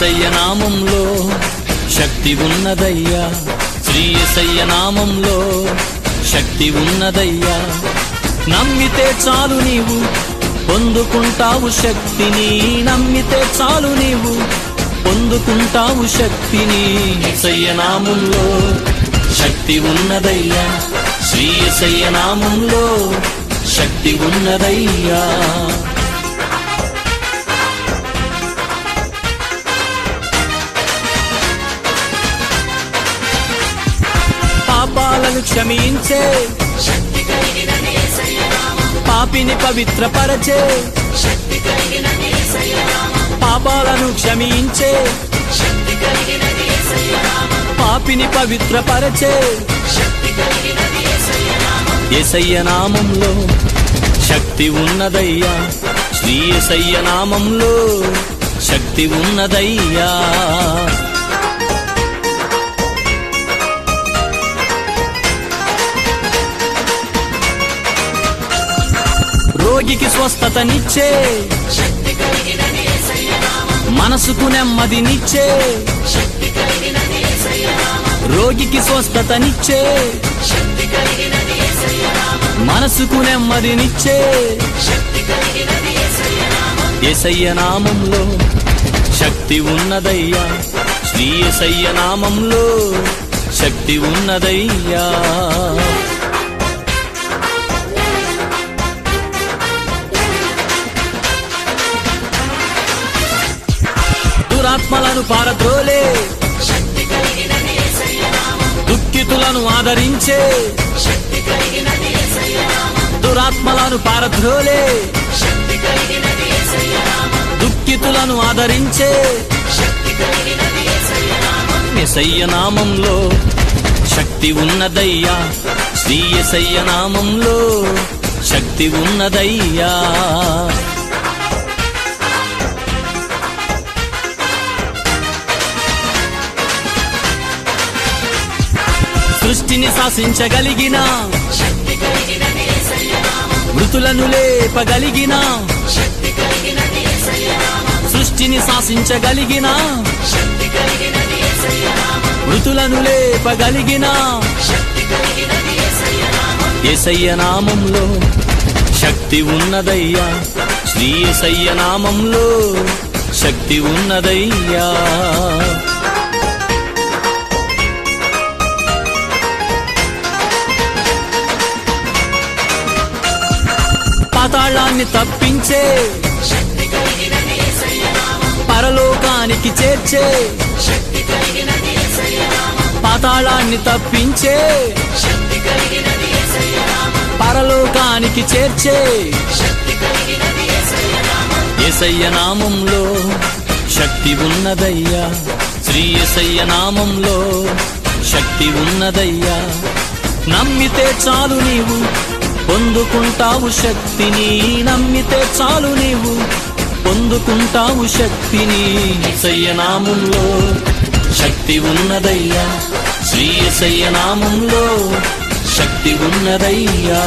యేసయ్య నామంలో శక్తి ఉన్నదయ్యా, శ్రీ యేసయ్య నామంలో శక్తి ఉన్నదయ్యా. నమ్మితే చాలు నీవు పొందుకుంటావు శక్తిని, నమ్మితే చాలు నీవు పొందుకుంటావు శక్తిని. యేసయ్య నామంలో శక్తి ఉన్నదయ్యా, శ్రీ యేసయ్య నామంలో శక్తి ఉన్నదయ్యా. పాపాలను క్షమించే శక్తి కలిగినది యేసయ్య నామం, పాపిని పవిత్రపరచే శక్తి కలిగినది యేసయ్య నామం, పాపాలను క్షమించే శక్తి కలిగినది యేసయ్య నామం, పాపిని పవిత్రపరచే శక్తి కలిగినది యేసయ్య నామం. యేసయ్య నామంలో శక్తి ఉన్నదయ్యా, శ్రీ యేసయ్య నామంలో శక్తి ఉన్నదయ్యా. రోగికి స్వస్థతనిచ్చే శక్తి కలిగినది యేసయ్య నామం, మనసుకు నెమ్మదినిచ్చే శక్తి కలిగినది యేసయ్య నామం, రోగికి స్వస్థతనిచ్చే శక్తి కలిగినది యేసయ్య నామం, మనసుకు నెమ్మదినిచ్చే శక్తి కలిగినది యేసయ్య నామం. యేసయ్య నామంలో శక్తి ఉన్నదయ్యా, శ్రీ యేసయ్య నామంలో శక్తి ఉన్నదయ్యా. దురాత్మలను పారద్రోలే శక్తి కలిగినది యేసయ్య నామం, దుఃఖితులను ఆదరించే శక్తి కలిగినది యేసయ్య నామం, దురాత్మలను పారద్రోలే శక్తి కలిగినది యేసయ్య నామం, దుఃఖితులను ఆదరించే శక్తి కలిగినది యేసయ్య నామం. యేసయ్య నామంలో శక్తి ఉన్నదయ్యా, శ్రీ యేసయ్య నామంలో శక్తి ఉన్నదయ్యా. సృష్టిని శాసించగలిగిన శక్తి కలిగినది యేసయ్య నామం, మృతులను లేపగలిగిన శక్తి కలిగినది యేసయ్య నామం, సృష్టిని శాసించగలిగిన శక్తి కలిగినది యేసయ్య నామం, మృతులను లేపగలిగిన శక్తి కలిగినది యేసయ్య నామం. యేసయ్య నామంలో శక్తి ఉన్నదయ్యా, శ్రీ యేసయ్య నామంలో శక్తి ఉన్నదయ్యా. పాతాళాన్ని తప్పించే శక్తి కలిగినది యేసయ్య నామం, పరలోకానికి చేర్చే శక్తి కలిగినది యేసయ్య నామం, పాతాళాన్ని తప్పించే శక్తి కలిగినది యేసయ్య నామం, పరలోకానికి చేర్చే శక్తి కలిగినది యేసయ్య నామం. యేసయ్య నామంలో శక్తి ఉన్నదయ్యా, శ్రీ యేసయ్య నామంలో శక్తి ఉన్నదయ్యా. నమ్మితే చాలు నీవు పొందుకుంటావు శక్తిని, నమ్మితే చాలు నీవు పొందుకుంటావు శక్తిని. యేసయ్య నామంలో శక్తి ఉన్నదయ్యా, శ్రీ యేసయ్య నామంలో శక్తి ఉన్నదయ్యా.